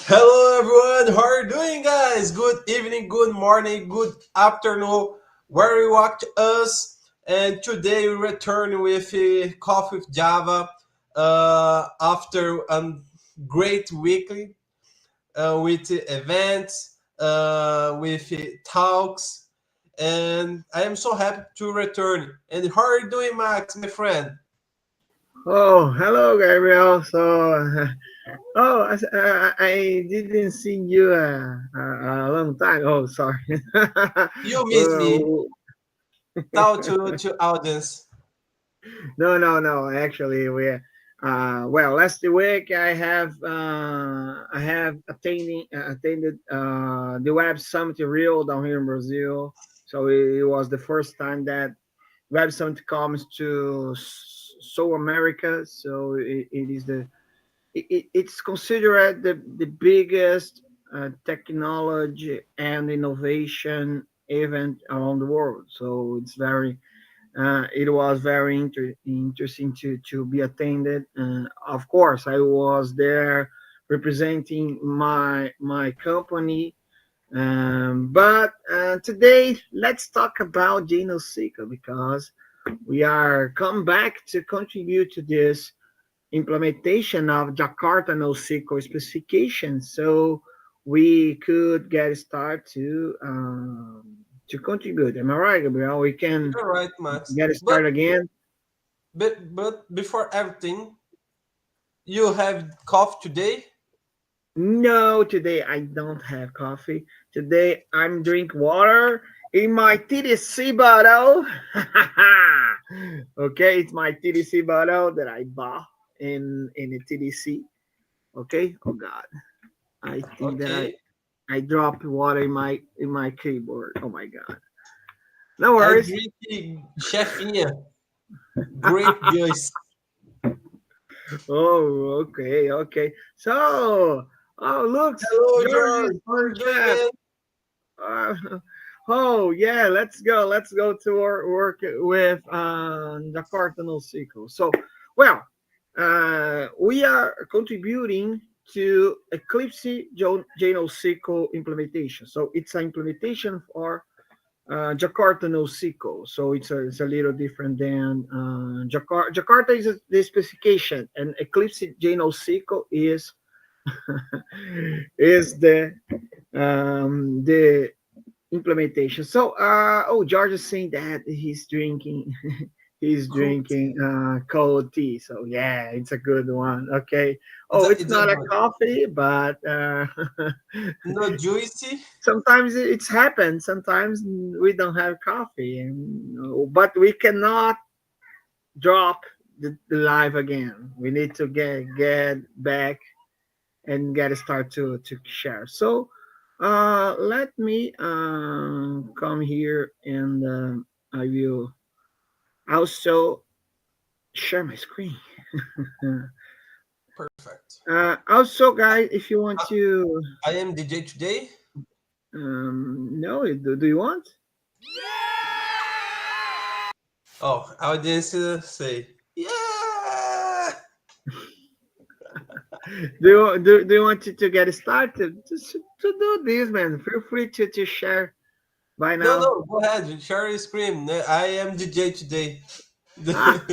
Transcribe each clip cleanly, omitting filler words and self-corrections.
Hello everyone, how are you doing guys? Good evening, good morning, good afternoon, where you watch us. And today we return with Coffee with Java after a great weekly with events, with talks, and I am so happy to return. And how are you doing, Max, my friend? Oh, hello, Gabriel. I didn't see you a long time. Oh, sorry. You miss me. Uh, Talk to audience. no. Actually, last week I have attended the Web Summit in Rio down here in Brazil. So it was the first time that Web Summit comes to South America. So it is it's considered the biggest technology and innovation event around the world. So it was very interesting to be attended. Of course, I was there representing my company. But today, let's talk about JNoSQL because we are come back to contribute to this implementation of Jakarta NoSQL specification. So we could get started to contribute. Am I right, Gabriel? We can You're right, Max. get But started again. but before everything, you have cough today? No, today I don't have coffee. Today I'm drink water in my TDC bottle. Okay, it's my TDC bottle that I bought in a TDC. Okay. Oh God, I think that Okay. I dropped water in my keyboard. Oh my god. No I worries. drink chefinha, grape juice. Oh, okay. So, oh, looks, Hello, George is George. How are on you doing, chat. man? Uh, oh yeah, let's go. Let's go to work with Jakarta NoSQL. So, well, we are contributing to Eclipse JNoSQL implementation. So it's an implementation for Jakarta NoSQL. So it's a little different than Jakarta. Jakarta is the specification, and Eclipse JNoSQL is is the implementation. So, George is saying that he's Cool. drinking cold tea. So yeah, it's a good one. Okay. It's Oh, it's a not a good. coffee, but No juicy. sometimes it's happened. Sometimes we don't have coffee, and but we cannot drop the live again. We need to get back and get a start to share. So let me come here and I will also share my screen. Perfect. Also, guys, if you want I, to I am DJ today. no, do you want? Oh, audience say yeah. Do you want to get started to do this, man? Feel free to share by No, now. no, go ahead. Share your screen. I am DJ today. Ah,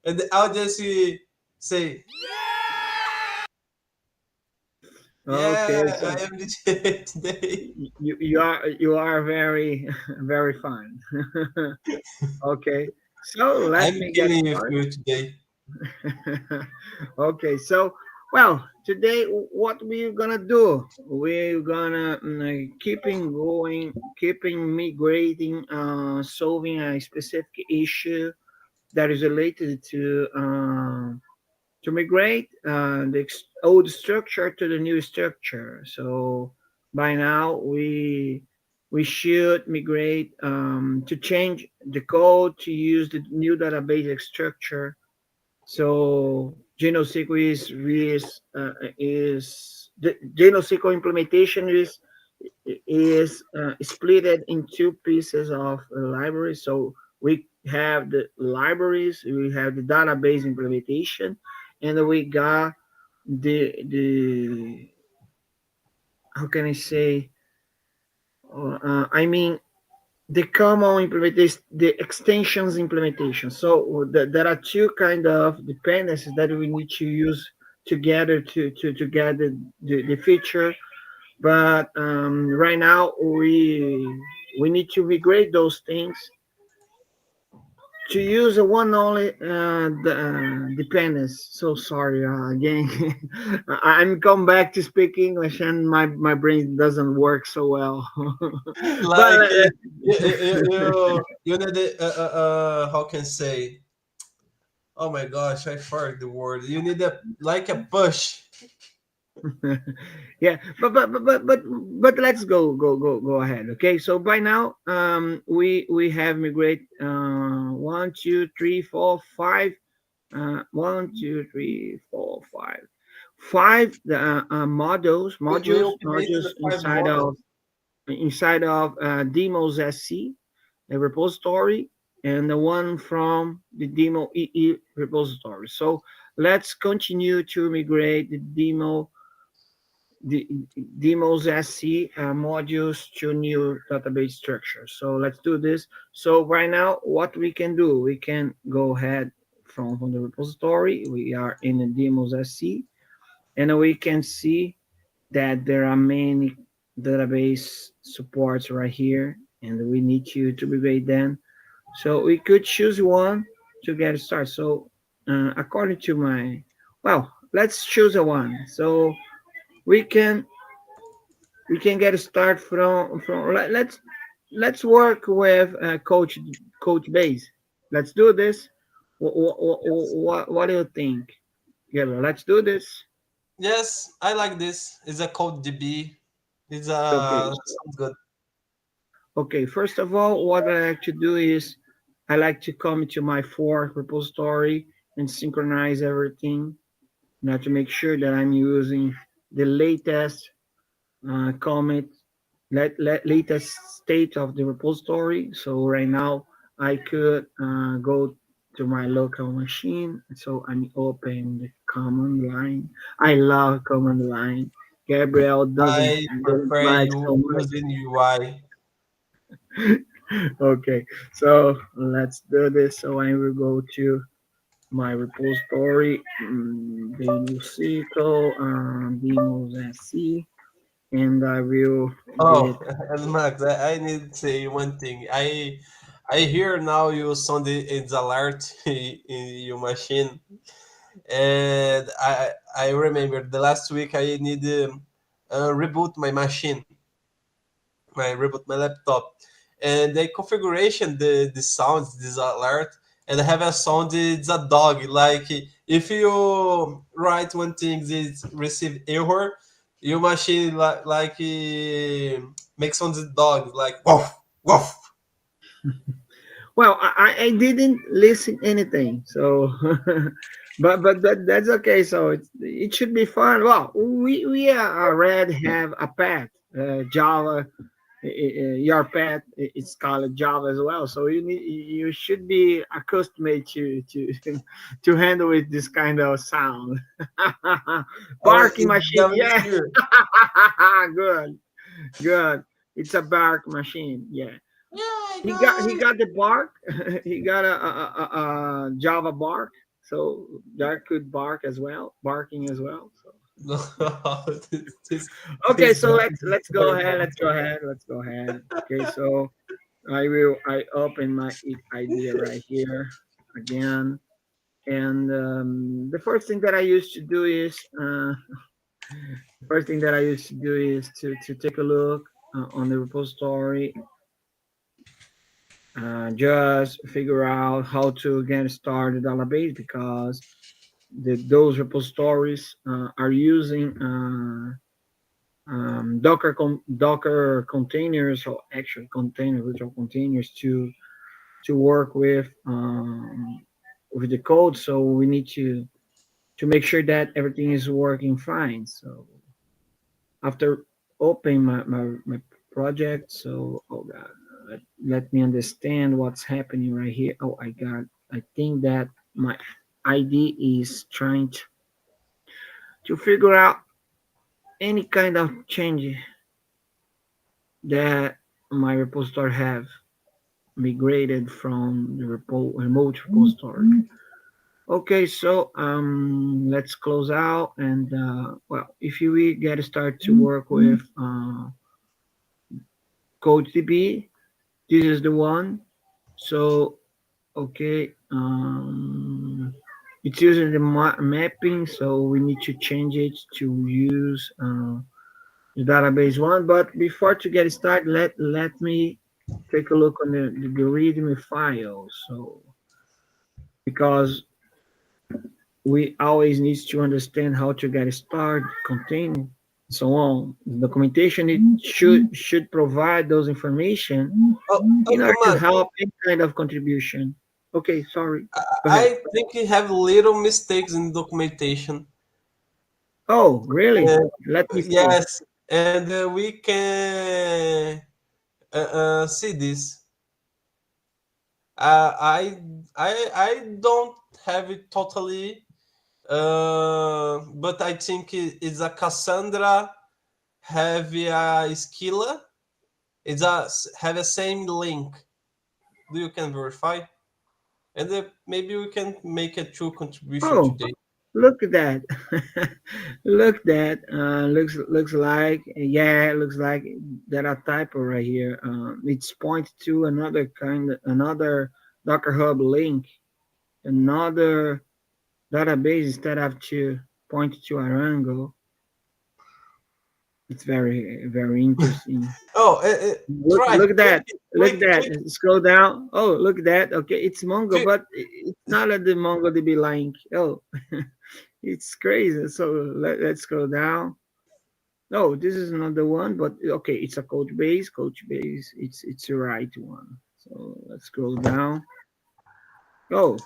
And the audience say, okay, yeah, so I am DJ today. you are very very fun. Okay, so let I'm me get killing with started. you today. Okay, so well, today what we're gonna do? We're gonna keeping going, keeping migrating, solving a specific issue that is related to migrate the old structure to the new structure. So by now we should migrate to change the code to use the new database structure. So JNoSQL is the JNoSQL implementation is split in two pieces of libraries. So we have the libraries, we have the database implementation, and we got the how can I say? I mean the common implementation, the extensions implementation. So there are two kind of dependencies that we need to use together to get the feature. But right now we need to migrate those things to use a one only dependence. So sorry again. I'm come back to speak English and my brain doesn't work so well. But Like you need how can I say? Oh my gosh, I forgot the word. You need a like a push. yeah, but let's go ahead. Okay, so by now we have migrate one, two, three, four, five. One, two, three, four, five. Five We updated modules the five models. inside of demos SC, a repository, and the one from the demo EE repository. So let's continue to migrate the demos SC modules to new database structure. So let's do this. So right now, what we can do, we can go ahead from the repository. We are in the demos SC, and we can see that there are many database supports right here, and we need to migrate them. So we could choose one to get started. So according to my, well, let's choose a one. So we can we can get a start from let's work with coach base. Let's do this. What do you think, Gabriel? Let's do this. Yes, I like this. It's a code DB. It's Okay, sounds good. okay, first of all, what I like to do is I like to come to my fork repository and synchronize everything, now to make sure that I'm using the latest commit latest state of the repository. So right now I could go to my local machine. So I'm open the command line. I love command line. Gabriel I doesn't prefer like you so much. using UI. Okay, so let's do this. So I will go to my repository, JNoSQL, demos SC, and I will get Oh, and Max, I need to say one thing. I hear now you sound it's alert in your machine, and I remember the last week I need reboot my machine, my reboot my laptop, and the configuration the sounds this alert and I have a sound it's a dog like if you write one thing it receive error your machine makes sounds dog like woof woof. Well, I didn't listen anything, so but that's okay. So it should be fun. Well, we already have a pet, Java. Your pet it's called Java as well. So you should be accustomed to to handle with this kind of sound. Oh, Barking it's machine, Java yeah, here. good, good. It's a bark machine, yeah. Yeah, I He got the bark. He got a Java bark, so that could bark as well, barking as well. So got this okay, this so dog let's is go ahead. Let's go ahead. Okay, so I open my idea right here again, and the first thing that I used to do is to take a look on the repository, just figure out how to get started database because those repositories are using Docker containers or actual container virtual containers to work with the code. So we need to make sure that everything is working fine. So after opening my project, so oh god, let me understand what's happening right here. Oh, I think that my ID is trying to figure out any kind of change that my repository have migrated from the remote repository. Okay, so let's close out and well, if you we get started to work with CodeDB, this is the one. So okay, it's using the mapping, so we need to change it to use the database one. But before to get started, let me take a look on the README file. So because we always need to understand how to get started, contain, so on. The documentation it should provide those information in order to Man, help any kind of contribution. Okay, sorry. Go ahead. I think you have little mistakes in documentation. Oh, really? Uh, Let me see. yes, and we can see this. Uh, I I don't have it totally, but I think it's a Cassandra have a Skilla. It's a have a same link. Do you can verify? And maybe we can make a true contribution Oh, today. look at that. Look that. Looks like yeah, looks like that a typo right here. It's point to another Docker Hub link, another database instead of to point to Arango. It's very interesting. Oh, try Look at click that. Look at click. that. Scroll down. Oh, look at that. Okay, it's Mongo, Click. but it's not at the MongoDB link. Oh, it's crazy. So let's scroll down. No, this is not the one, but okay, it's a code base. Code base. It's the right one. So let's scroll down. Oh,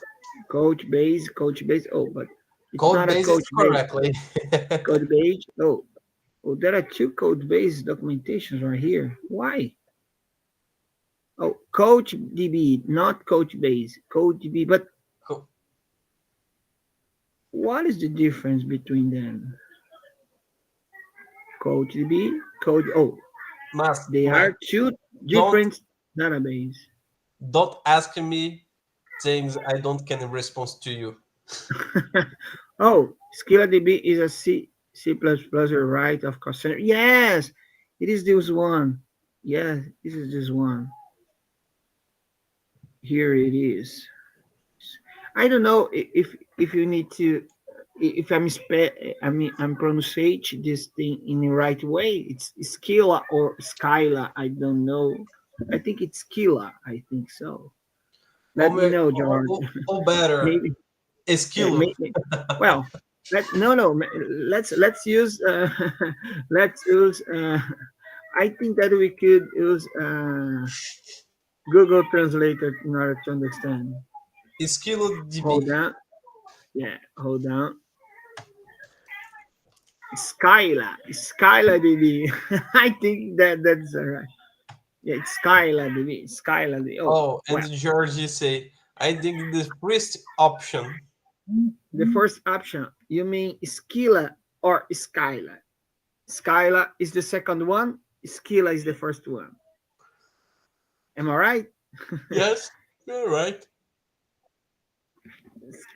coach base, coach base. Oh, but it's Code not a base is coach base. correctly. Code base. Oh, there are two code base documentations right here. Why? Oh, Coach DB, not Coach Base, Coach DB. But Co- what is the difference between them? Coach DB, Coach. Oh, they Man, are two don't different database. don't ask me things I don't can respond to you. Oh, ScalaDB is a C++ right of course. Yes, it is this one. Yes, this is this one. Here it is. I don't know if you need to if I mean I'm pronouncing this thing in the right way. It's Skila or Skyla. I don't know. I think it's Skila. I think so. Or, Let me know, George. or better, Maybe. Esquilo. Maybe. Well, no. Let's use let's use. I think that we could use Google Translator in order to understand. Esquilo DB. Hold on. Yeah, hold on. Skyla DB. I think that's right. Yeah, it's Skyla DB. Skyla DB. Oh, Oh, and well, Georgie say, I think the first option. the first option. You mean Skila or Skyla? Skyla is the second one. Skila is the first one. Am I right? Yes, you're right.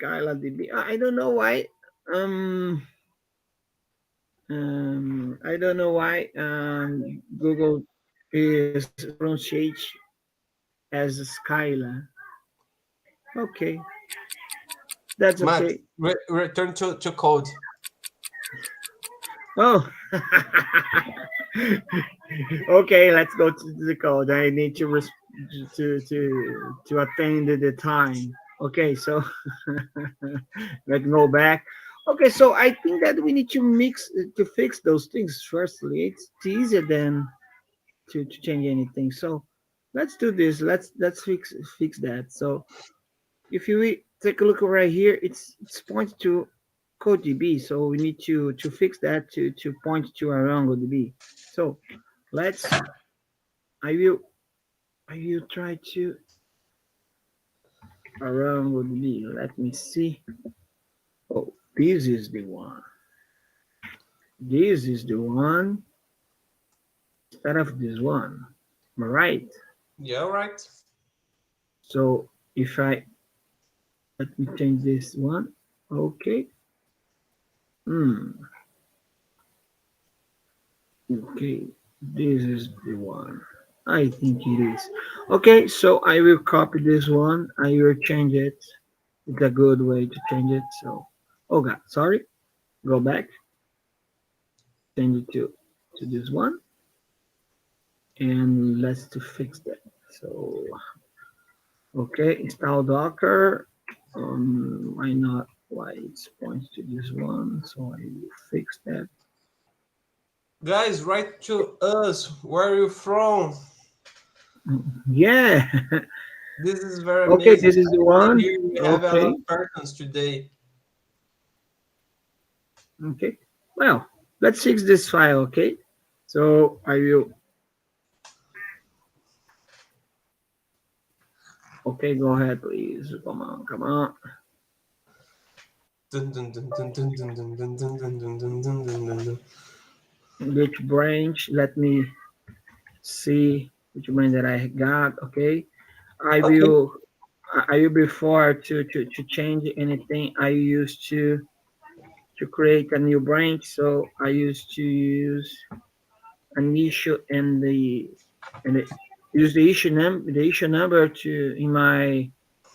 Skyla DB. I don't know why. Um, I don't know why. Google is pronounced as Skyla. Okay, that's Matt, okay. return to code. Oh, okay. Let's go to the code. I need to to attain the time. Okay, so let's go back. Okay, so I think that we need to mix to fix those things. Firstly, it's easier than to change anything. So let's do this. Let's fix that. So if you take a look right here, it's pointed to CodeDB. So we need to fix that to point to our MongoDB. So let's I will I will try to around MongoDB. Let me see. Oh, this is the one. This is the one instead of this one. Am I right? Yeah, right. So if I let me change this one. Okay. Hmm. Okay. This is the one. I think it is. Okay, so I will copy this one. I will change it. It's a good way to change it. So, oh God, sorry. Go back. Change it to this one, and let's to fix that. So, okay, install Docker. Why not? Why it points to this one? So I will fix that. Guys, write to us. Where are you from? Yeah. This is very Okay, amazing. this is I the see one. here we have a lot Okay. of persons today. Okay. Well, let's fix this file. Okay. So I will. Okay, go ahead, please. Come on, come on. Dun, dun, dun, dun, dun, dun, dun, dun, dun, dun, dun, dun, dun, dun, dun, dun. Which branch? Let me see which branch that I got. Okay. I Okay. will. I will before to change anything. I used to create a new branch. So I used to use an issue and use the issue number to in my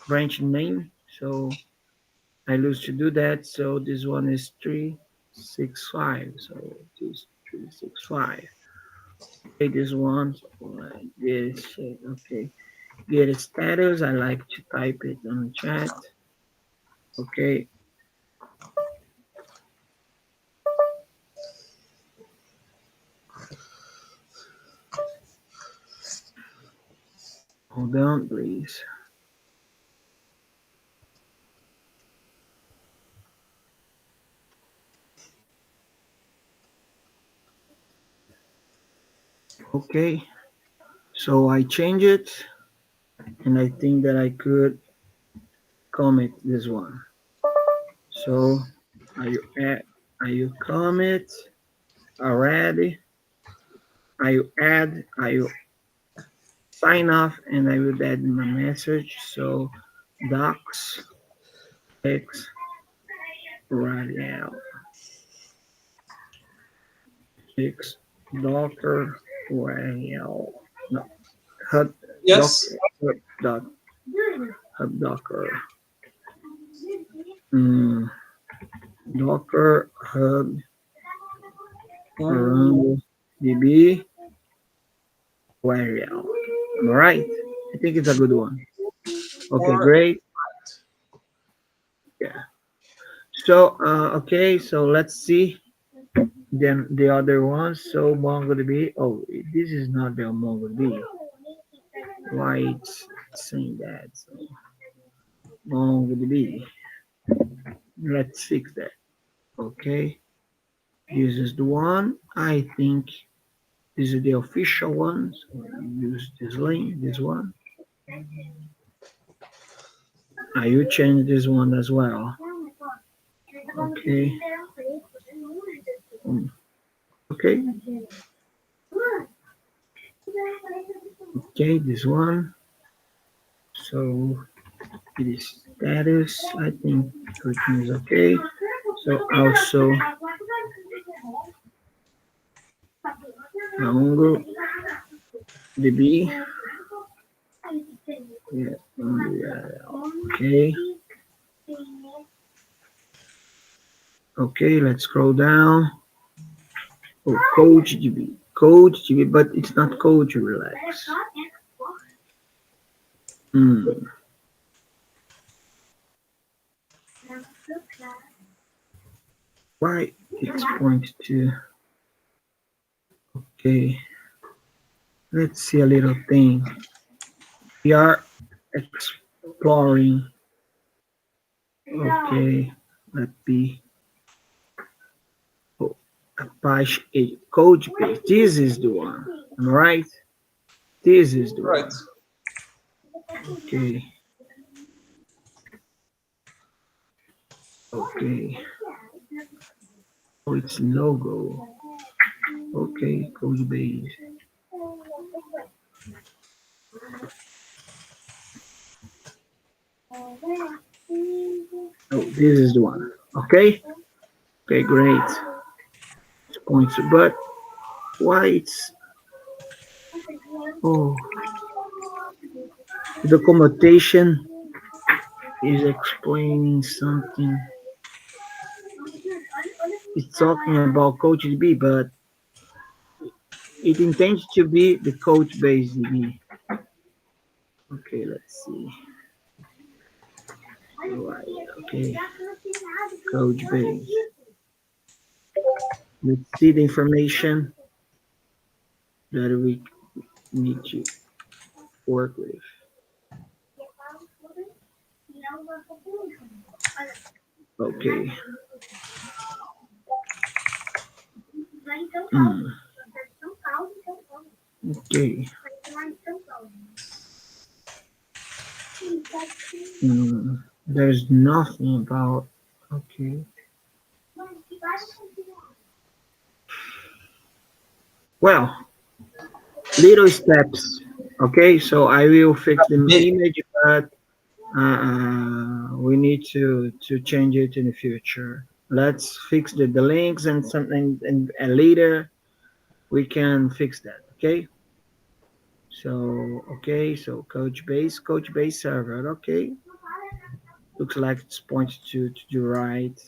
branch name. So I lose to do that. So this one is 365. So this 365. Okay, this one like this. Okay, get a status. I like to type it on the chat. Okay, hold on, please. Okay, so I change it, and I think that I could commit this one. So are you add? Are you commit already? Are you add? Are you sign off? And I will add my message. So docs x radial x docker radial no hub Yes. docker hub dot hub docker mm, docker hub run db radial. All right, I think it's a good one. Okay, Or great. Yeah. So okay, so let's see then the other one. So MongoDB. Oh, this is not the MongoDB. Why it's saying that? So MongoDB. Let's fix that. Okay, this is the one. I think this is the official one. So I use this link, this one. I will change this one as well. Okay. Mm, okay. Okay, this one. So it is status. I think everything is okay. So also Mongo DB. Yeah, okay. Okay, let's scroll down. Oh, Coach GB. Coach GB, but it's not Coach Relax. Hmm. Why it's pointed to. Okay, let's see a little thing. We are exploring. Okay, let be. Oh, Apache 8 code page. This is the one. Am I right? This is the right. one. Okay. Okay. Oh, it's logo. Okay, code base. Oh, this is the one. Okay. Okay, great. It's points, but why it's oh the commutation is explaining something. It's talking about CoachDB, but it intends to be the coach based DB. Okay, let's see. Right, okay, coach base. Let's see the information that we need to work with. Okay. Mm, okay. There's nothing about. Okay. Well, little steps. Okay, so I will fix the Yeah. image, but we need to change it in the future. Let's fix the links and something, and later we can fix that. Okay. So okay, so coach base server. Okay, looks like it's pointed to the right,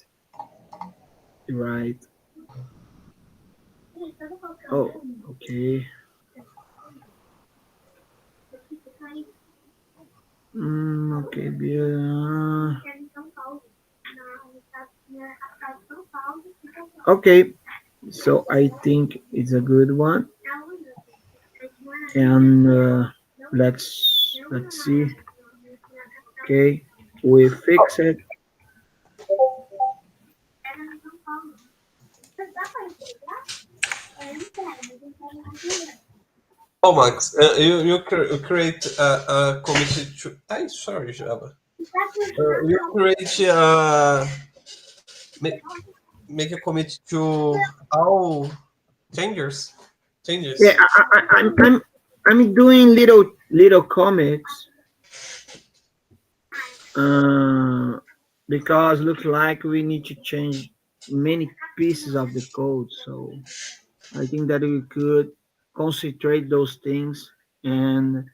the right. Oh, okay. Okay, okay. So I think it's a good one, and let's see. Okay, we fix it. Oh, Max, you create a committee to. I sorry, Java. You create make make a commit to all changes. Yeah, Changes. I'm doing little comics, uh, because looks like we need to change many pieces of the code. So I think that we could concentrate those things and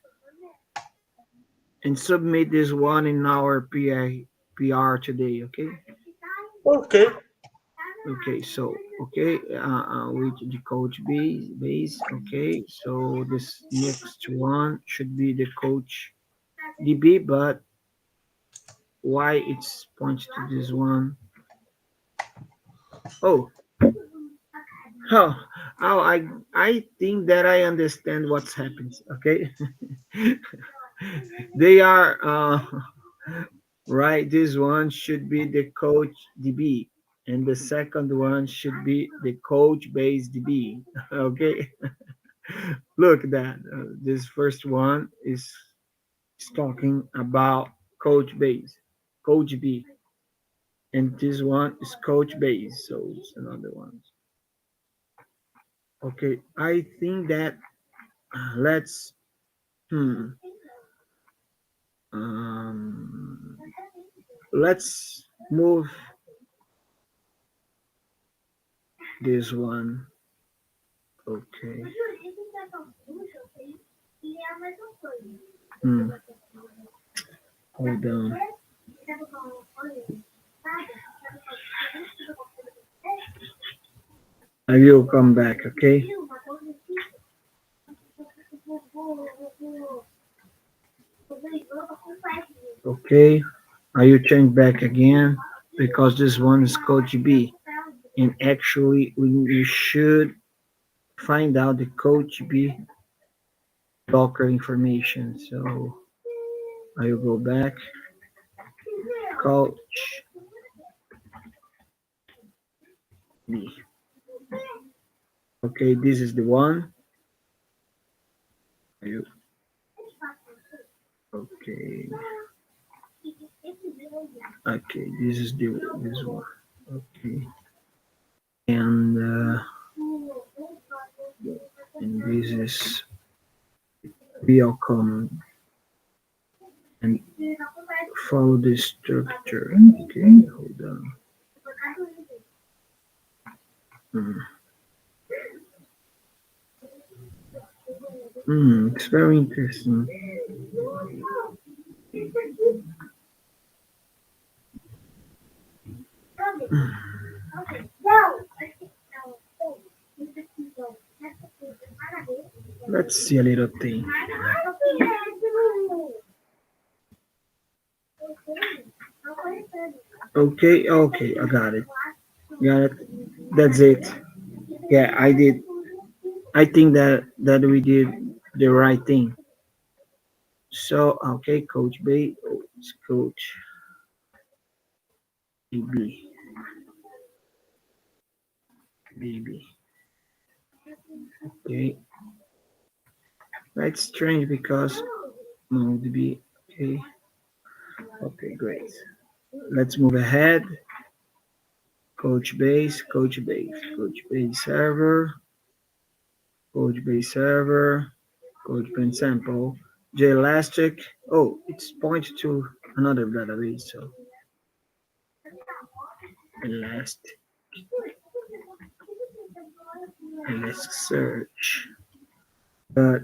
submit this one in our PR today. Okay. Okay. Okay. So okay, with the coach base. Okay. So this next one should be the coach DB, but why it's points to this one? Oh, oh, oh! I think that I understand what's happened. Okay, they are right. This one should be the coach DB, and the second one should be the coach base DB. Okay, look at that. This first one is talking about coach base, coach B, and this one is coach base. So it's another one. Okay, I think that let's hmm, um, let's move this one. Okay. Hmm, hold on. I will come back. Okay. Okay. I will change back again because this one is code GB, and actually we should find out the code GB Docker information. So I will go back. Coach B. Okay, this is the one. Okay, okay, this is the this one. Okay, and this is real common and follow this structure. Okay, hold on. Hmm. It's very interesting. Let's see a little thing. Okay, okay, I got it. Got it. That's it. Yeah, I did. I think that we did the right thing. So okay, Coach B, oh, it's Coach B, BB. Okay, that's strange because no the B. Okay, okay, great. Let's move ahead. Coach base, Coach base, Coach base server, Coach base server, Coach bin sample, JElastic. Oh, it's pointed to another database. So Elastic, Elasticsearch. But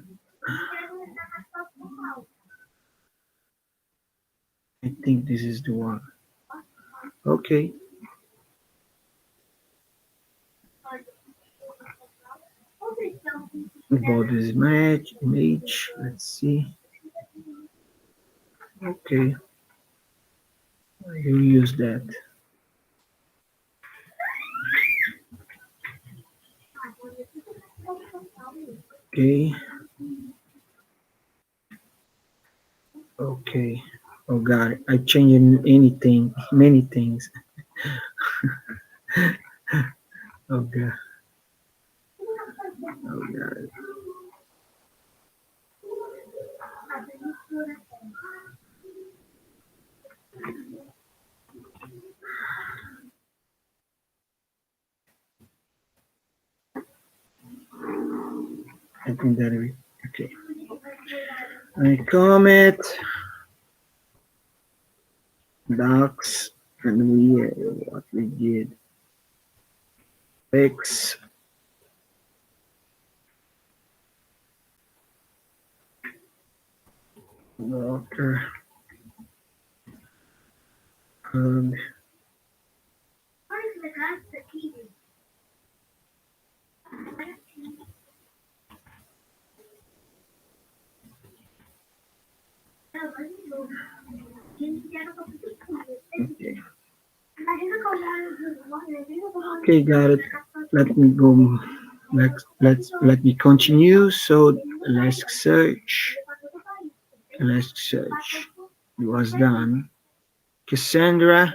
I think this is the one. Okay, about this image. Let's see. Okay, I will use that. Okay, okay. Oh God, I changed anything, many things. Oh God, oh God. I think that we okay. I comment docs and we what we did. X water hug. Okay. Okay, got it. Let me go. Let me continue. So Elasticsearch, Elasticsearch. It was done. Cassandra.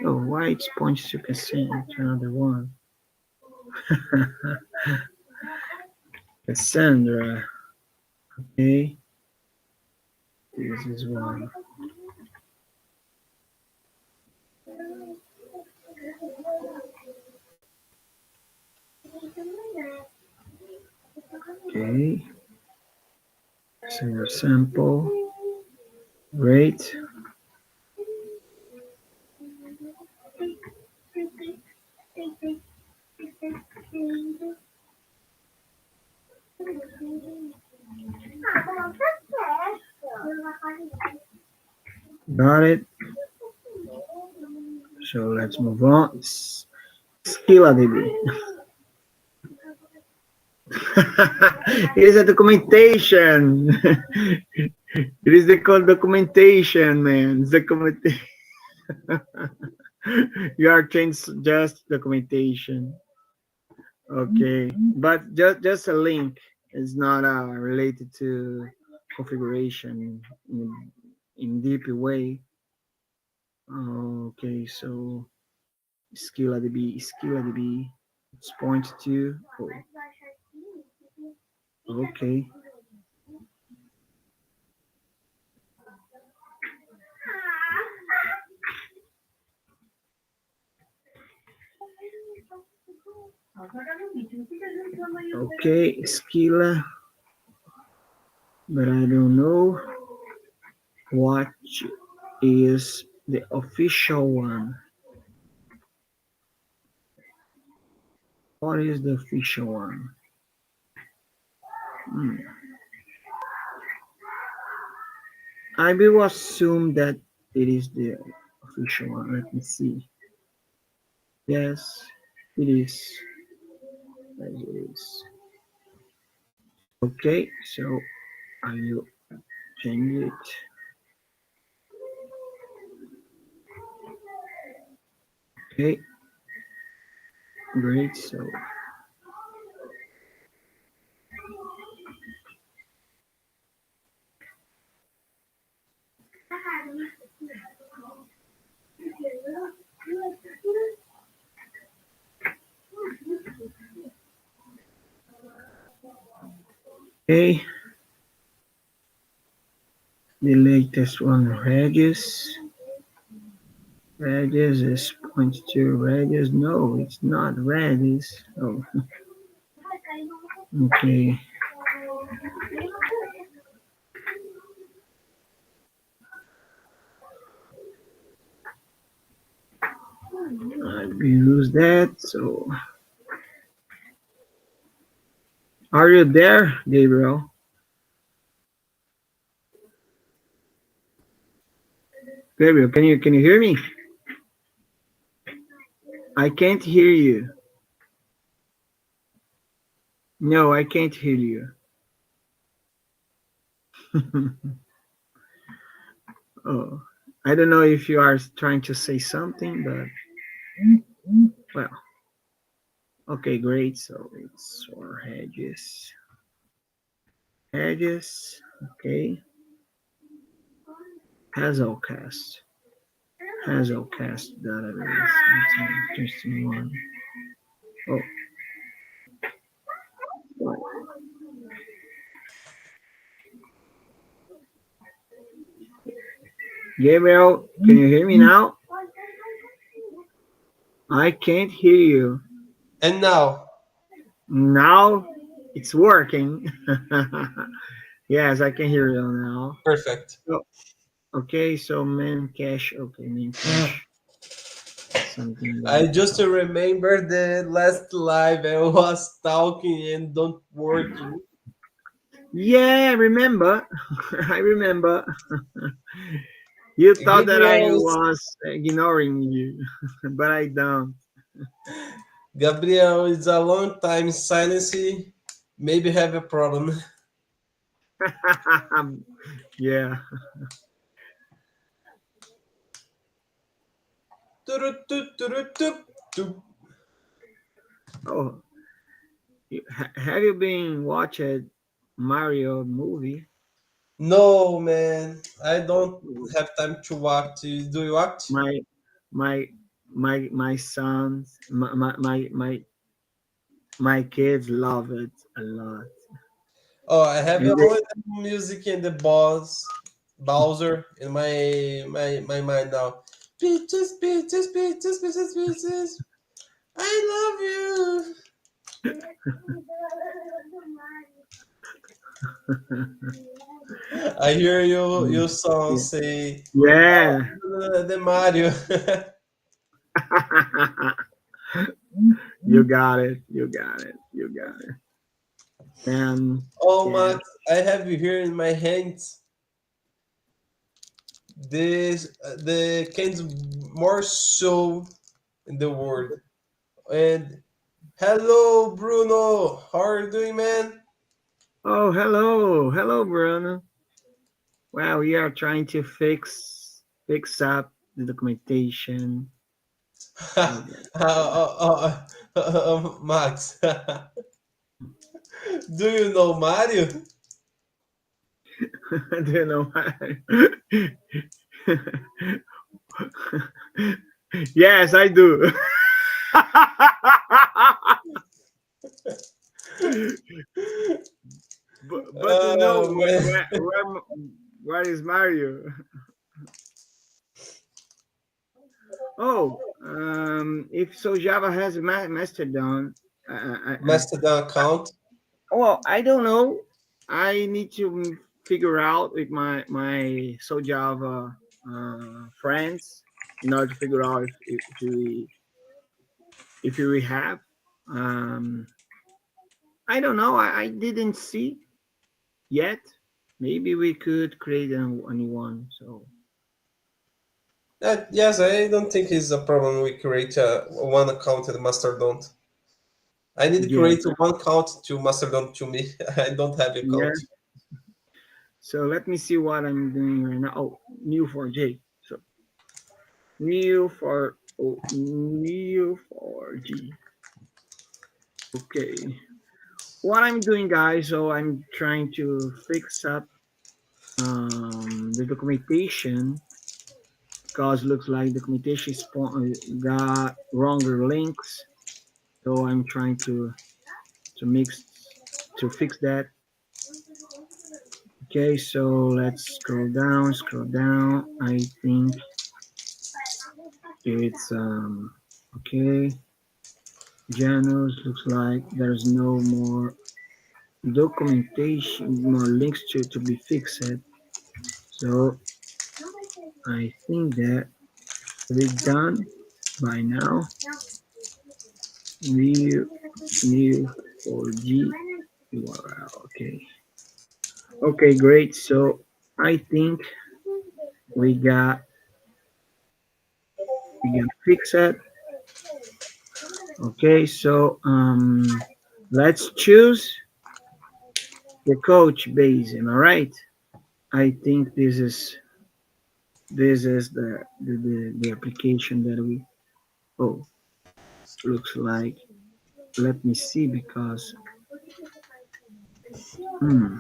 Oh, why it's points to Cassandra? Another one. Cassandra. Okay, this is one. Okay, Cassandra sample. Great. Got it. So let's move on. SkillADB. It is a documentation. It is the called documentation, man. It's documentation. You are changed just documentation. Okay, but just a link is not related to configuration in deep way. Okay, so SkillADB. It's pointed to. Oh, okay. Okay, Skila, but I don't know what is the official one. What is the official one? Hmm. I will assume that it is the official one. Let me see. Yes, it is. Yes, it is. Okay, so I will change it. Okay, great. So, okay, the latest one, Regis. Regis is point to Regis. No, it's not Regis. Oh, okay. I will use that. So, are you there, Gabriel? Gabriel, can you hear me? I can't hear you. No, I can't hear you. Oh, I don't know if you are trying to say something, but well, okay, great. So it's for hedges, hedges. Okay, Hazelcast, Hazelcast database. That's an interesting one. Oh, Gabriel, can you hear me now? I can't hear you. And now, Now it's working. Yes, I can hear you now. perfect. Oh, okay, so main cache. Okay, main cache. Something I like just remember the last live I was talking and don't working. yeah, I remember. I remember. You thought that I Gabriel is was ignoring you, but I don't. Gabriel is a long time silence. Maybe have a problem. Yeah. Turututurutup. Oh, have you been watching Mario movie? No, man, I don't have time to act. Do you act? My my my sons, my kids love it a lot. Oh, I have And only the music and the boss Bowser in my mind now. Peaches, peaches, peaches, peaches, peaches. I love you. I hear you. Your song they, say, yeah. the Mario. You got it. You got it. You got it. And Oh, yeah. Max, I have you here in my hands. This the Ken's more show in the world. And hello, Bruno. How are you doing, man? Oh, hello. Hello, Bruno. Well, we are trying to fix up the documentation. Okay. Max, do you know Mario? I don't know why. Yes, I do. But you know Oh man. where is Mario? Oh, if so, Java has Mastodon. I, Mastodon account. well, I don't know. I need to figure out with my so Java friends in order to figure out if we have. Um, I don't know. I didn't see yet. Maybe we could create a new one. So Yes, I don't think it's a problem. We create one account in Mastodon. I need to yeah, create one account to Mastodon to me. I don't have yeah. account. So let me see what I'm doing right now. Oh, new for J. So new for G. Okay. What I'm doing, guys, so I'm trying to fix up the documentation because looks like documentation got wronger links. So I'm trying to mix to fix that. Okay, so let's scroll down, scroll down. I think it's okay. Janos looks like there's no more documentation, more links to be fixed. So I think that we're done by now. New new 4G URL. Okay. Okay, great. So I think we got we can fix it. Okay, so let's choose the coach base. Am I right? I think this is the application that we oh looks like. Let me see because hmm,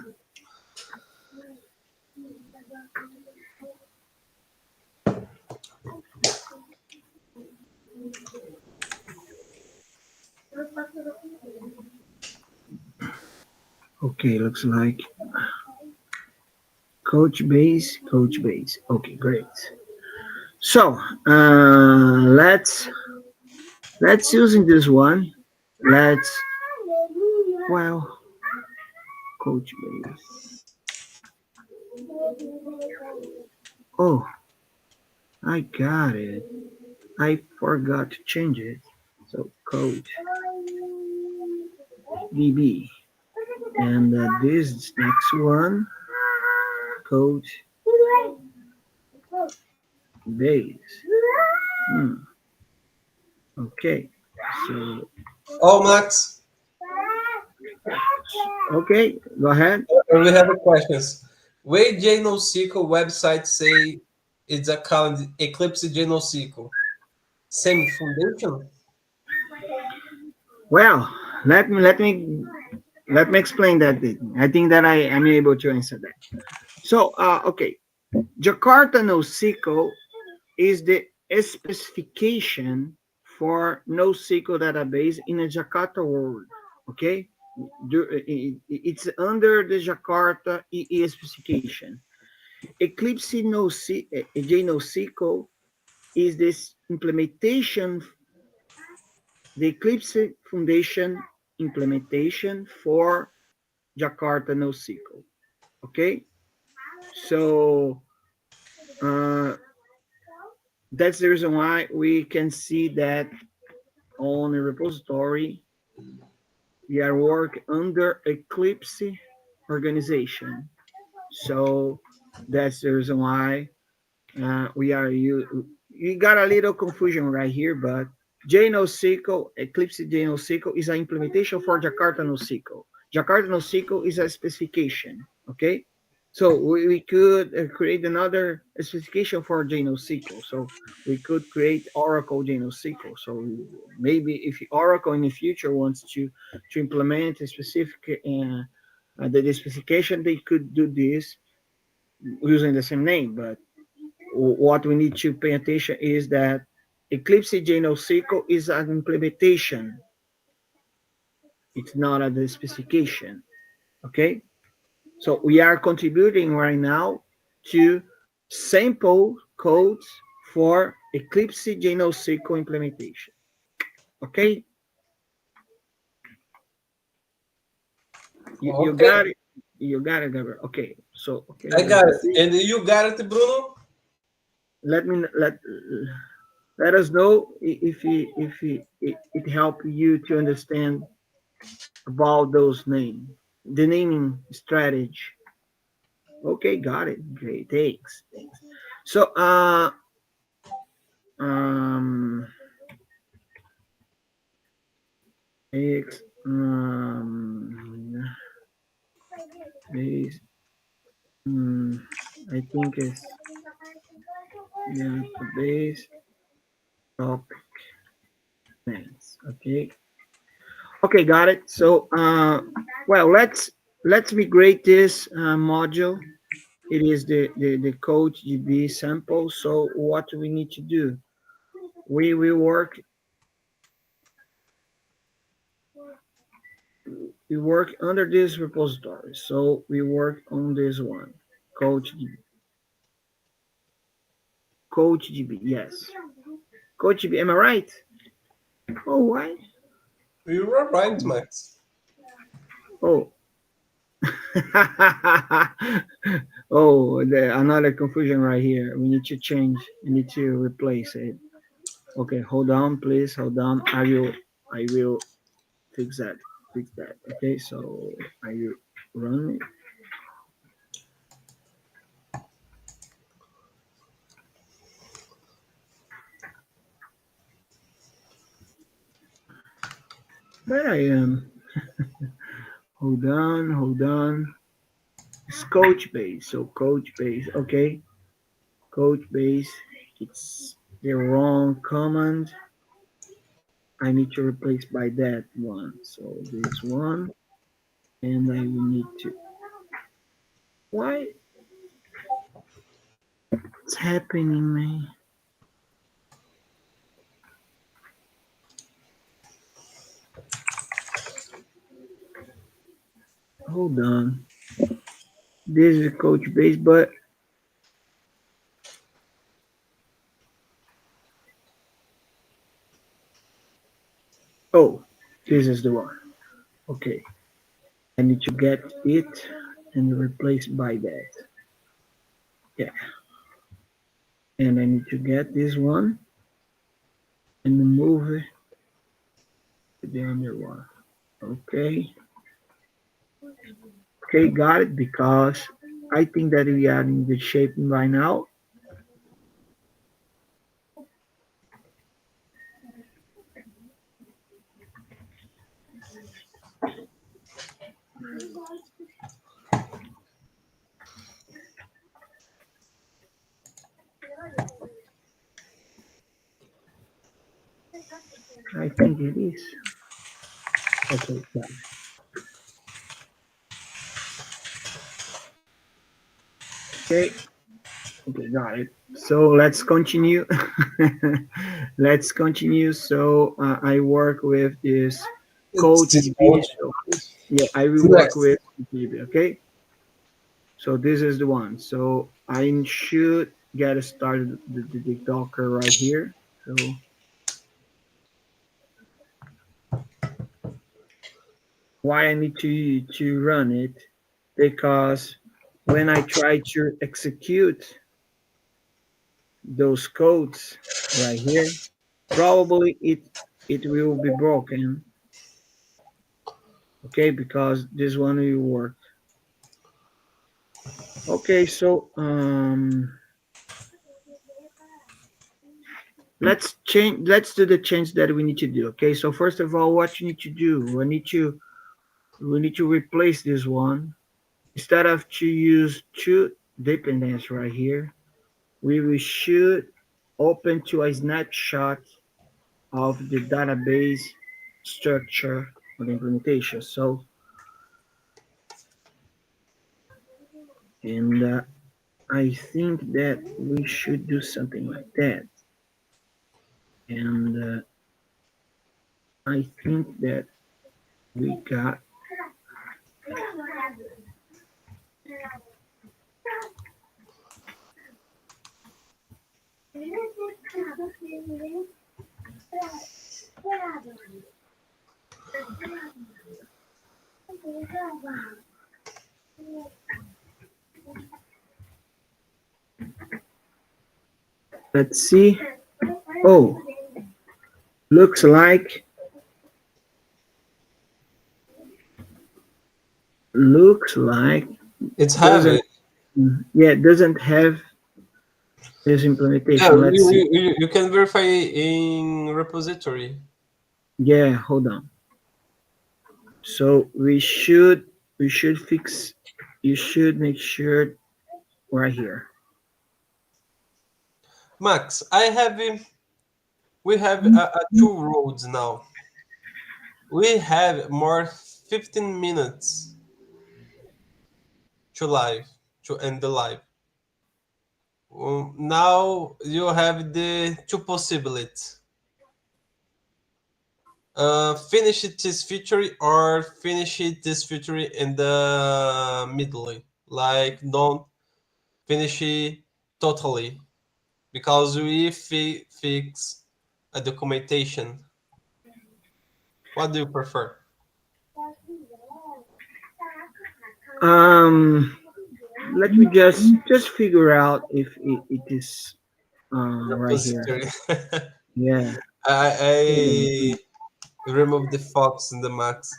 okay, looks like coach base. Okay, great. So let's using this one. Let's well coach base. Oh, I got it. I forgot to change it. So coach DB and this next one coach base. Hmm. Okay. So Oh, Max, okay, go ahead. we have a questions. Where JNoSQL website say it's account Eclipse JNoSQL? Same foundation? Well, let me explain that. I think that I am able to answer that. So okay, Jakarta NoSQL is the specification for NoSQL database in a Jakarta world. Okay, it's under the Jakarta EE specification. Eclipse JNoSQL is this implementation, the Eclipse Foundation implementation for Jakarta NoSQL. Okay, so uh, that's the reason why we can see that on the repository we are working under Eclipse organization. So that's the reason why we are you got a little confusion right here, but JNoSQL, Eclipse JNoSQL is an implementation for Jakarta NoSQL. Jakarta NoSQL is a specification, okay? So we could create another specification for JNoSQL. So we could create Oracle JNoSQL. So maybe if Oracle in the future wants to implement a specific the specification, they could do this using the same name. But what we need to pay attention is that Eclipse JNoSQL is an implementation. It's not a specification. Okay, so we are contributing right now to sample codes for Eclipse JNoSQL implementation. Okay, You Okay, got it. You got it, Gabriel. Okay. So okay, I let's got it. see. And you got it, Bruno? Let me let us know if it help you to understand about those names, the naming strategy. Okay, got it. Great. Thanks. Thanks. So um X base I think it's base top names. Okay. Okay, got it. So well, let's migrate this module. It is the code GB sample. So what we need to do? We will work we work under this repository. So we work on this one. Coach GB. Yes. Coach GB. Am I right? Oh, why? You were right, Max. Oh. Oh, another confusion right here. We need to change. We need to replace it. Okay, hold on, please. Hold on. I will fix that. Fix that. Okay, so I will run it. Where I am. Hold on, hold on. It's coach base. So coach base. Okay, coach base. It's the wrong command. I need to replace by that one. So this one, and I will need to. Why? What's happening, man? Hold on. This is coach base, but oh, this is the one. Okay, I need to get it and replace by that. Yeah, and I need to get this one and move it to the other one. Okay, okay, got it because I think that we are in good shape right now. I think it is. Okay, got it. Okay, okay, got it. So let's continue. Let's continue. So I work with this It's code this GB. coach. So yeah, I will work Next. with GB. Okay. So this is the one. So I should get started the Docker right here. So why I need to run it? Because when I try to execute those codes right here, probably it will be broken. Okay, because this one will work. Okay, so let's change. Let's do the change that we need to do. Okay, so first of all, what you need to do, we need to replace this one. Instead of to use two dependencies right here, we will should open to a snapshot of the database structure of the implementation. So, and I think that we should do something like that. And I think that we got, Let's see. Oh, looks like looks like It's doesn't heavy. yeah doesn't have this Yeah, implementation. Let's see. you can verify in repository. Yeah, hold on. So we should fix. You should make sure right here. Max, we have two roads now. We have more 15 minutes to live to end the live. Now you have the two possibilities. Finish it this feature or finish it this feature in the middle. Like don't finish it totally because we fix a documentation. What do you prefer? Um, let me just figure out if it is right here. Repository. Yeah. Hold on, I please. remove the fox in the max.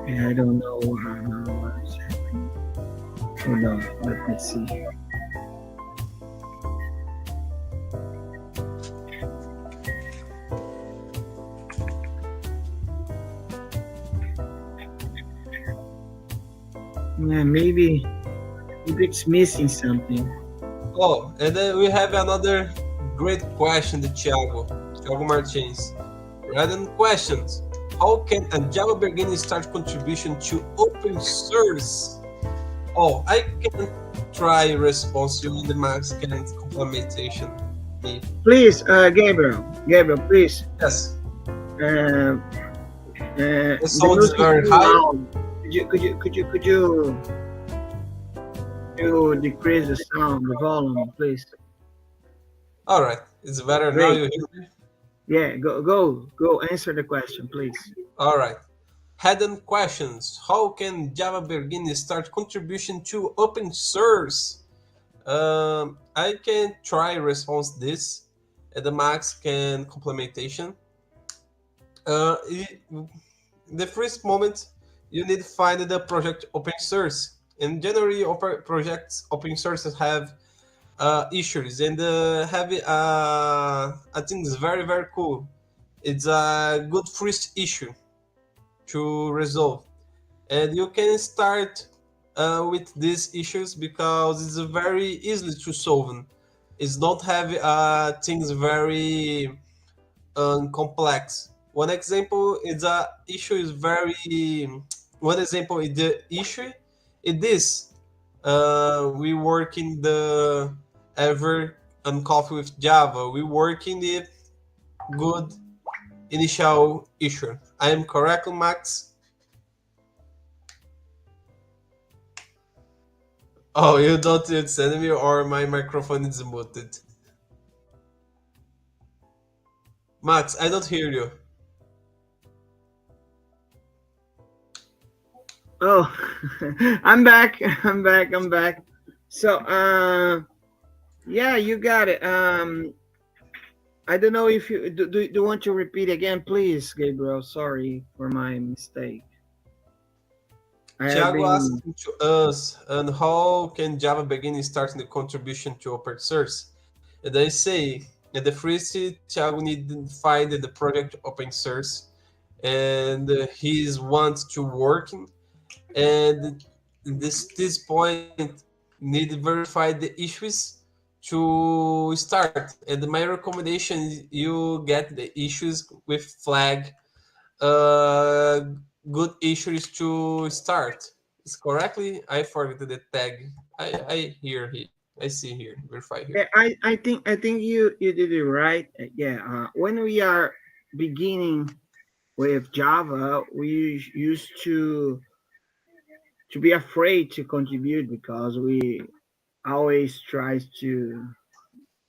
Yeah, I don't know what is happening. Hold on, let me see. Yeah, maybe it's missing something. Oh, and then we have another great question to Thiago Martins. Random questions. How can a Java beginner start contribution to open source? Oh, I can try response you and the Max can complementation me. Please, Gabriel, please. Yes, Uh, the the sound is music is very too high. loud. Could you decrease the sound, the volume, please? All right, it's better now. Great. You hear me? Yeah, go. Answer the question, please. All right. Hidden questions. How can Java beginner start contribution to open source? I can try response this, and the Max can complementation. Uh, i- the first moment you need to find the project open source. In generally, projects open sources have issues and have I think it's very cool. It's a good first issue to resolve, and you can start with these issues because it's very easily to solve. It's not have things very complex. One example is a issue is very. One example is the issue. It is we work in the ever on Coffee with Java. We work in the good initial issue. I am correct, Max? Oh, you don't understand me, or my microphone is muted. Max, I don't hear you. Oh, I'm back. I'm back. So, yeah, you got it. I don't know if do you want to repeat again, please, Gabriel? Sorry for my mistake. I have Thiago been. asked to us, and how can Java begin starting the contribution to open source? And I say, at the first, Thiago need to find the project open source, and he's wants to working, and this point need to verify the issues to start. And my recommendation is you get the issues with flag uh, good issues to start. It's correctly. I forgot the tag. I hear here. I see here. Verify here. Yeah, I think you did it right. Yeah. When we are beginning with Java, we used to be afraid to contribute because we always tries to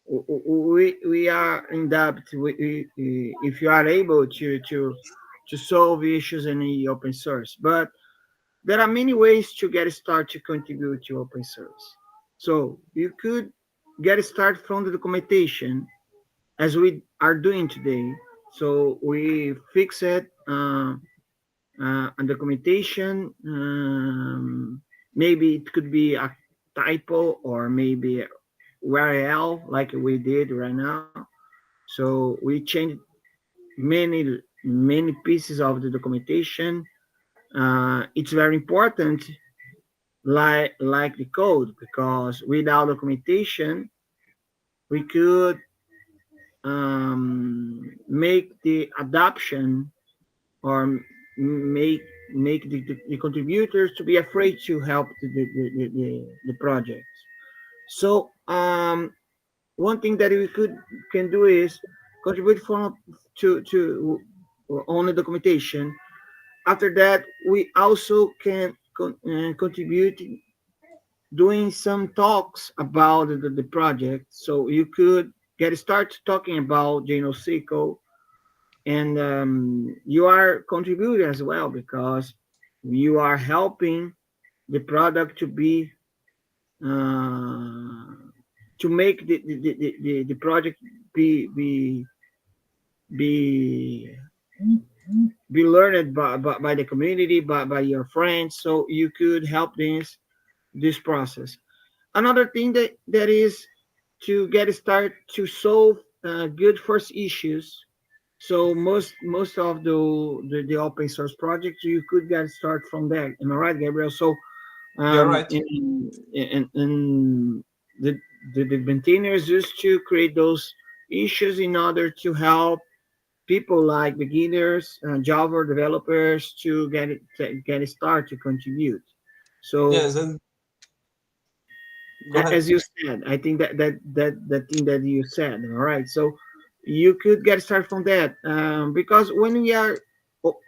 we are in doubt. If you are able to solve issues in the open source, but there are many ways to get started to contribute to open source. So you could get started from the documentation as we are doing today. So we fix it on documentation. Maybe it could be a typo or maybe URL like we did right now. So we changed many pieces of the documentation. It's very important, like the code, because without documentation, we could make the adoption or make the contributors to be afraid to help the project. So one thing that we can do is contribute from to on the documentation. After that, we also can contribute doing some talks about the project. So you could get started talking about JNoSQL, and you are contributing as well because you are helping the product to be to make the project be be be be learned by the community, by your friends, so you could help this process. Another thing that is to get started to solve good first issues. So most of the open source projects you could get started from there. Am I right, Gabriel? So You're right. in the maintainers used to create those issues in order to help people like beginners, Java developers to get a start to contribute. So Yes, and go ahead. as you said, I think that thing that you said, all right. So you could get started from that because when we are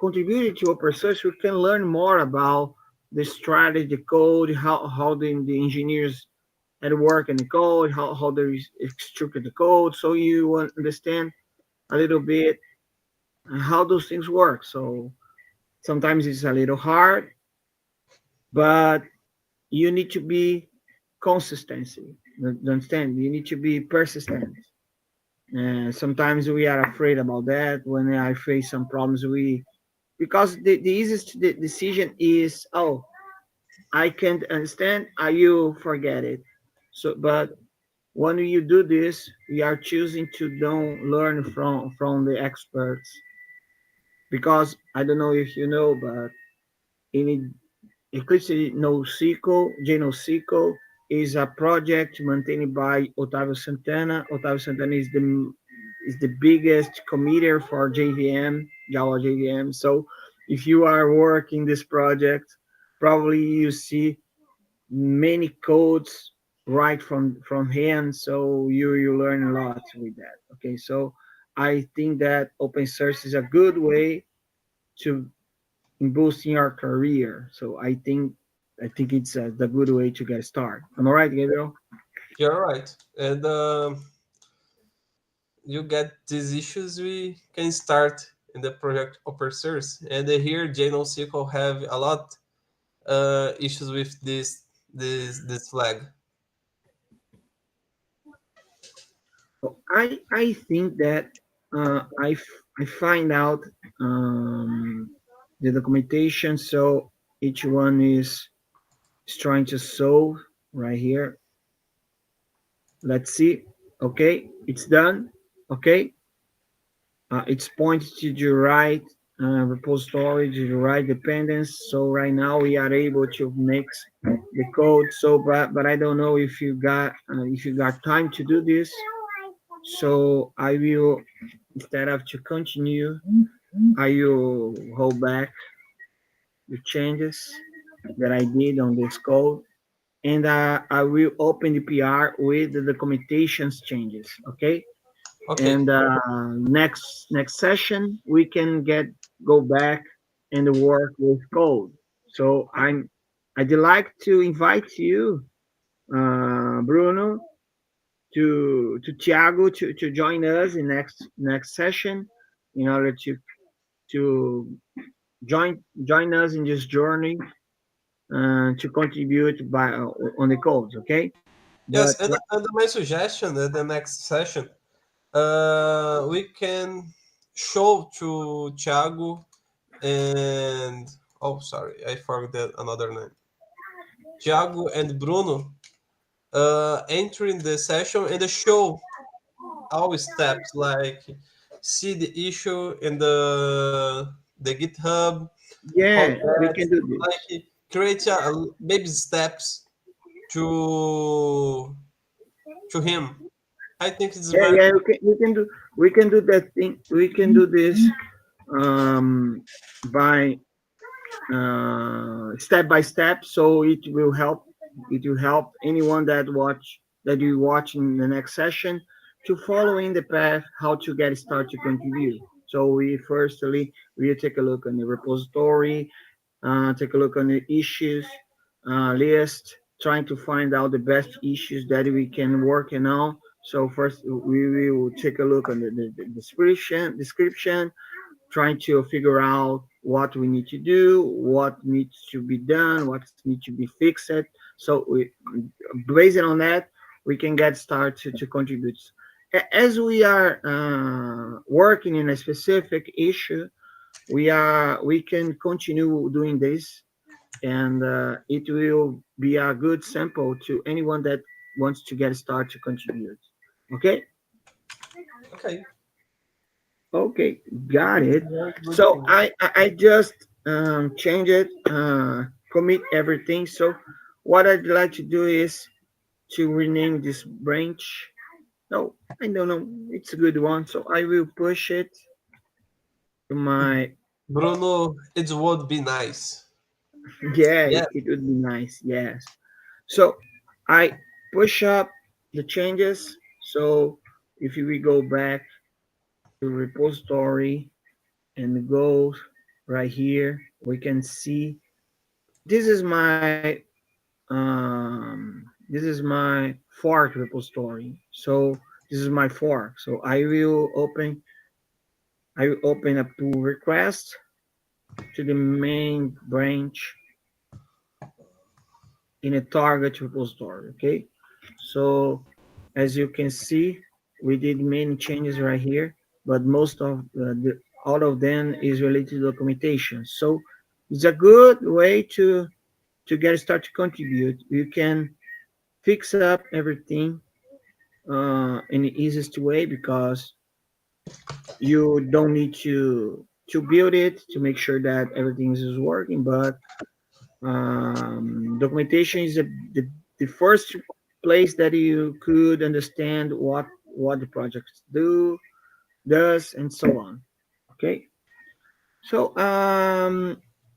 contributing to open source, we can learn more about the strategy, the code, how the engineers at work in the code, how they structure the code, so you will understand a little bit how those things work. So sometimes it's a little hard, but you need to be consistency. Understand? You need to be persistent. And sometimes we are afraid about that. When I face some problems, we because the easiest decision is, oh, I can't understand. You forget it. So, but when you do this, we are choosing to don't learn from the experts, because I don't know if you know, but in Eclipse NoSQL, JNoSQL is a project maintained by Otávio Santana. Otávio Santana is the biggest committer for JVM, Java JVM. So if you are working this project, probably you see many codes right from him. So you learn a lot with that. Okay, so I think that open source is a good way to in boosting your career. So I think it's the good way to get started. Am I right, Gabriel? You're right. And you get these issues, we can start in the project open source. And here, JNoSQL have a lot issues with this flag. I think that I find out the documentation. So each one is trying to solve right here. Let's see. Okay, it's done. Okay, it's pointed to the right repository, to the right dependence. So right now we are able to mix the code. So, but I don't know if you got time to do this. So I will, instead of to continue, I will hold back the changes that I did on this code, and I will open the PR with the documentations changes. Okay. Okay. And next session we can go back and work with code. So I'd like to invite you, Bruno, to Thiago to join us in next session in order to join us in this journey to contribute by on the codes. Okay, but Yes, and my suggestion at the next session, we can show to Thiago and oh, sorry, I forgot another name. Thiago and Bruno entering the session and the show all steps like see the issue in the GitHub, how yeah, we that can do this. like create baby steps to to him. I think it's Yeah, very yeah, we can do that thing. We can do this um, by step by step, so it will help anyone that you watch in the next session to follow in the path how to get started to contribute. So we take a look on the repository, take a look on the issues list, trying to find out the best issues that we can work on. So first we will take a look on the description, trying to figure out what we need to do, what needs to be done, what needs to be fixed. So based on that, we can get started to contribute. As we are working in a specific issue, we can continue doing this, and it will be a good sample to anyone that wants to get started to contribute. Okay. okay. Okay, got It's it. very good So thing. I just change it, commit everything. So what I'd like to do is to rename this branch. No, I don't know. It's a good one. So I will push it to my. Bruno, it would be nice. Yeah, Yeah. it would be nice. Yes. So I push up the changes. So if we go back to repository and go right here, we can see this is my fork repository. So this is my fork. So I will open a pull request to the main branch in a target repository. Okay. So as you can see, we did many changes right here, but most of all of them is related to documentation. So it's a good way to get started to contribute. You can fix up everything in the easiest way because you don't need to build it to make sure that everything is working. But documentation is the first place that you could understand what the project does and so on. Okay, so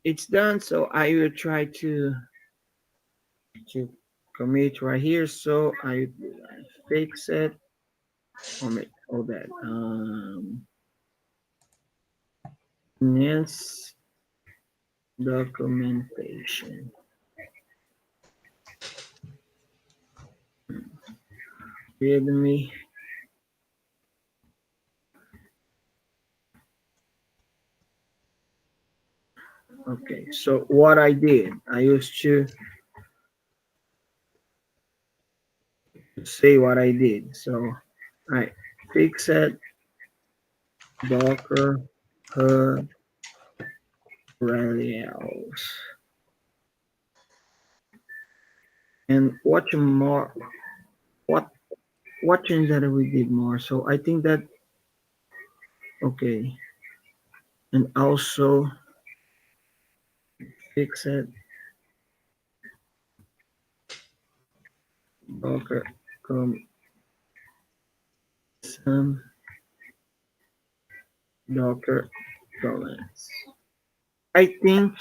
it's done. So I will try to commit right here. So I fix it. Omit all that. Yes, documentation. Readme. Okay, so what I did, I used to say what I did. So I fixed Docker Hub Rails and what more? What what change that we did more? So I think that okay, and also fix it Docker com some Docker comments. I think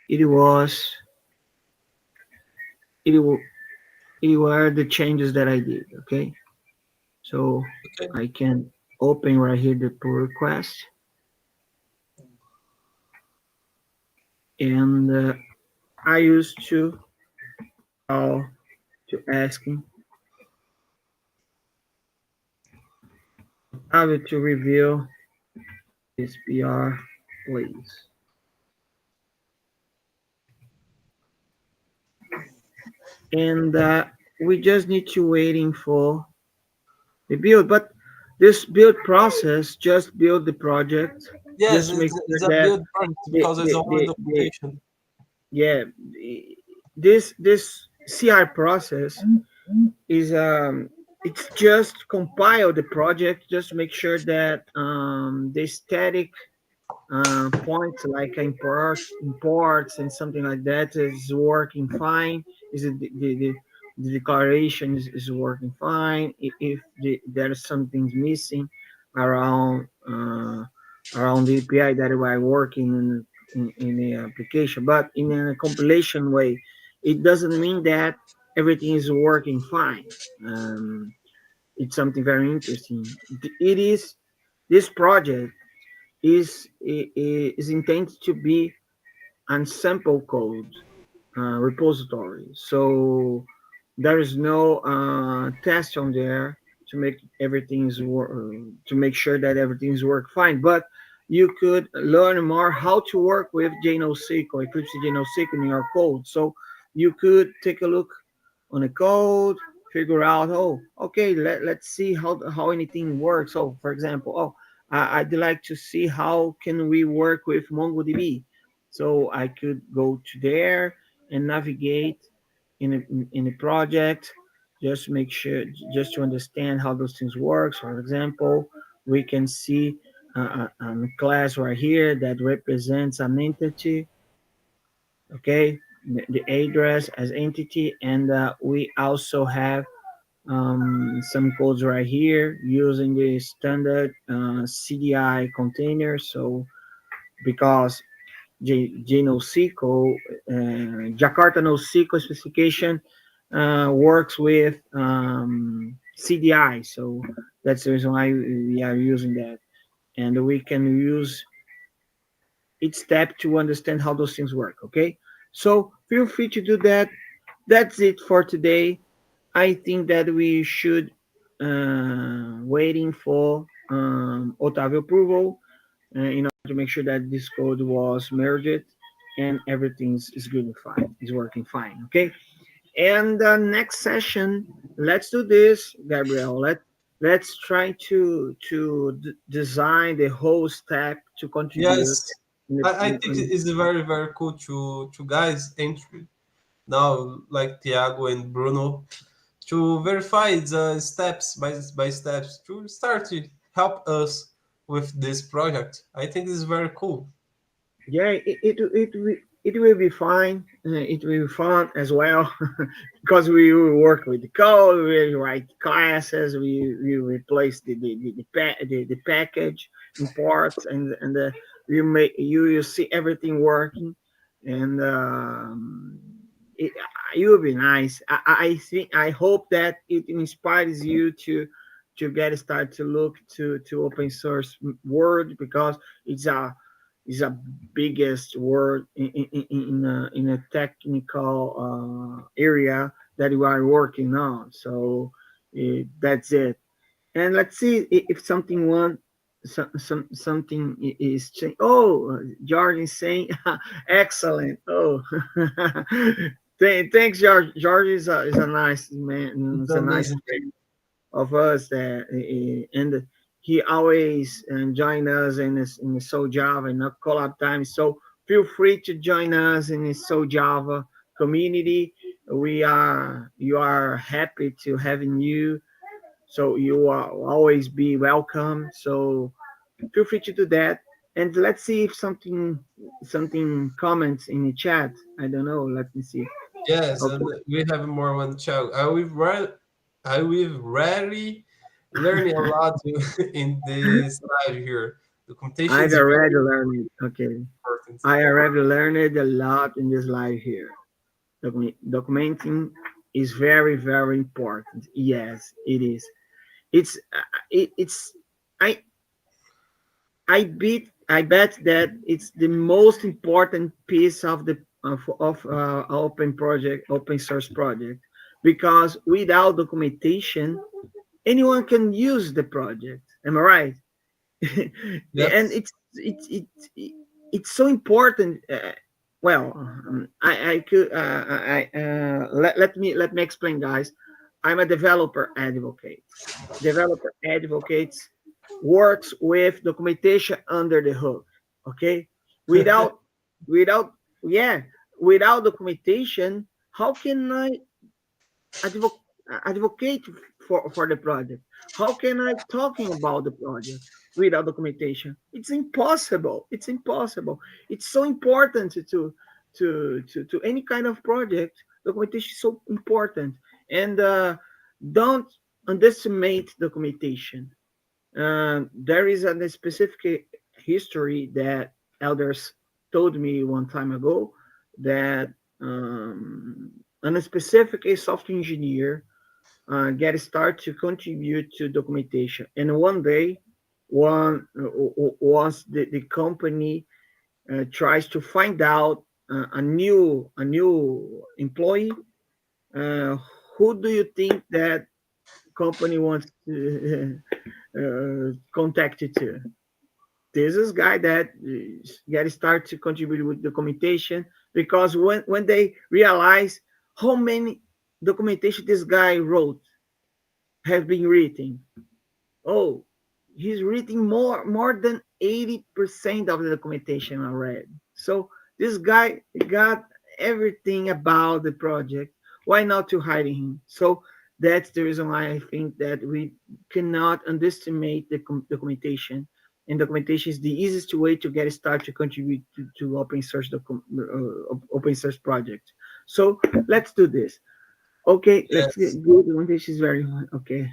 it was it, wa- it were the changes that I did. Okay, so Okay. I can open right here the pull request and I used to call to asking. I will to review this PR, please. And we just need to waiting for the build. But this build process just build the project. Yes, Just make it's sure a that build project the, because there's the, only the, the documentation. yeah this CI process is it's just compile the project, just make sure that the static points like imports and something like that is working fine. Is it the declaration is working fine? If there's something missing around around the API that we are working in the application, but in a compilation way, it doesn't mean that everything is working fine. Um, it's something very interesting. It is this project is intended to be an sample code repository. So there is no test on there to make to make sure that everything's work fine. But you could learn more how to work with JNoSQL, Eclipse JNoSQL in your code. So you could take a look on the code, figure out, oh, okay, let's see how anything works. So for example, oh, I'd like to see how can we work with MongoDB. So I could go to there and navigate in a project, just make sure, just to understand how those things work. For example, we can see a class right here that represents an entity, okay, the address as entity, and we also have some codes right here using the standard CDI container. So because JNoSQL, Jakarta NoSQL specification works with CDI, so that's the reason why we are using that, and we can use each step to understand how those things work. Okay, so feel free to do that. That's it for today. I think that we should waiting for Otavio approval in order to make sure that this code was merged and everything is good and fine, is working fine. Okay. And the next session, let's do this, Gabriel. Let's try to design the whole stack to contribute. Yes, In the, I think it's very very cool to guys entry now like Thiago and Bruno to verify the steps by steps to start to help us with this project. I think this is very cool. yeah, it will be fine. It will be fun as well because we will work with the code, we write classes, we replace the package imports, and you will see everything working, and it, it will be nice. I think I hope that it inspires you to get started to look to open source world, because it's a is a biggest word in a technical area that we are working on. So that's it. And let's see if something something is changed. Oh, George is saying excellent. Oh, thanks, George. George is a nice man. It's It's a nice amazing. of us that and he always join us in the So Java and not collab time. So feel free to join us in the So Java community. We are you are happy to having you. So you are always be welcome. So feel free to do that. And let's see if something comments in the chat. I don't know. Let me see. Yes, Okay. and we have more one child. We've really learning a lot in this live here. Documentation I've is very already learned it. Okay. important. I already learned a lot in this live here. Documenting is very, very important. Yes, it is. It's it's I I bet that it's the most important piece of the of open source project, because without documentation anyone can use the project. Am I right? And Yes. it's so important. Well, I could let me explain, guys. I'm a developer advocate. Developer advocates works with documentation under the hook. Okay, without without yeah, without documentation, how can I advo- advocate for the project? How can I talking about the project without documentation? It's impossible. It's impossible. It's so important to any kind of project. Documentation is so important, and don't underestimate documentation. There is a specific history that elders told me one time ago that a specific software engineer get started to contribute to documentation. And one day, once the company tries to find out a new employee, uh, who do you think that company wants to contact you to? This is guy that get start to contribute with documentation, because when they realize how many documentation this guy wrote have been written. Oh, he's reading more than 80% of the documentation I read. So this guy got everything about the project. Why not to hiding him? So that's the reason why I think that we cannot underestimate the documentation. And documentation is the easiest way to get started to contribute to open source open source project. So let's do this. Okay, let's get Yes. good. Documentation is very okay. And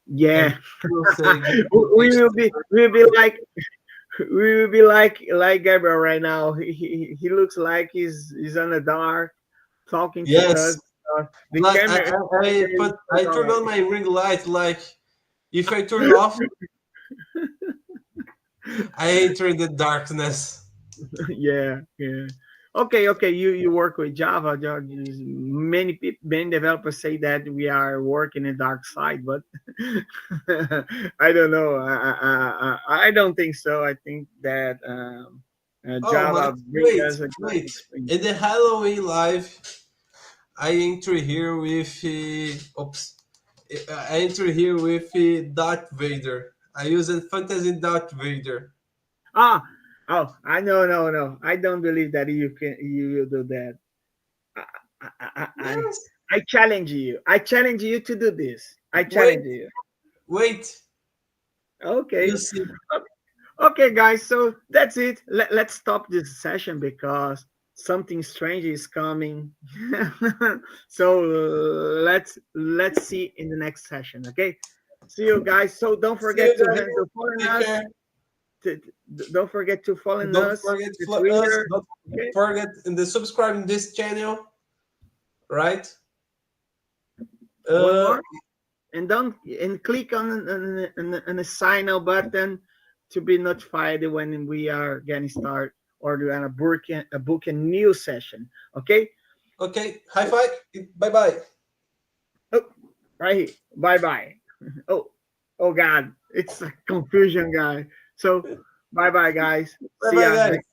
Yeah, people say good we documentation. we will be like Gabriel right now. He looks like he's on the dark talking to us. Yes. The Like I camera turn on my ring light. Like if I turn off, I enter in the darkness. yeah, yeah. Okay, okay. You work with Java. Many people, many developers say that we are working in the dark side, but I don't know. I don't think so. I think that Oh my! Java bring Wait, us a good wait. experience. In the Halloween live, I enter here with oops. I enter here with Darth Vader. I use a fantasy Darth Vader. Ah, oh, I know, no, no. I don't believe that you will do that. I, I, I, I Yes. I challenge you. I challenge you to do this. I Wait, challenge you. wait. You Okay. see? Okay, guys. So that's it. Let's stop this session because something strange is coming. So let's see in the next session. Okay. See you guys. So don't See you forget to guys. follow Take care. us. To, don't forget to follow Don't us. forget The to us. Twitter. Don't Okay. forget in the subscribing this channel, right? One Uh, more. And don't and click on the sign up button to be notified when we are getting started or doing a book a new session. Okay. okay. High five. Bye bye. Oh, right here. Bye bye. Oh, oh God, it's a confusion, guy. So bye bye, guys. Bye See bye, ya guys. next.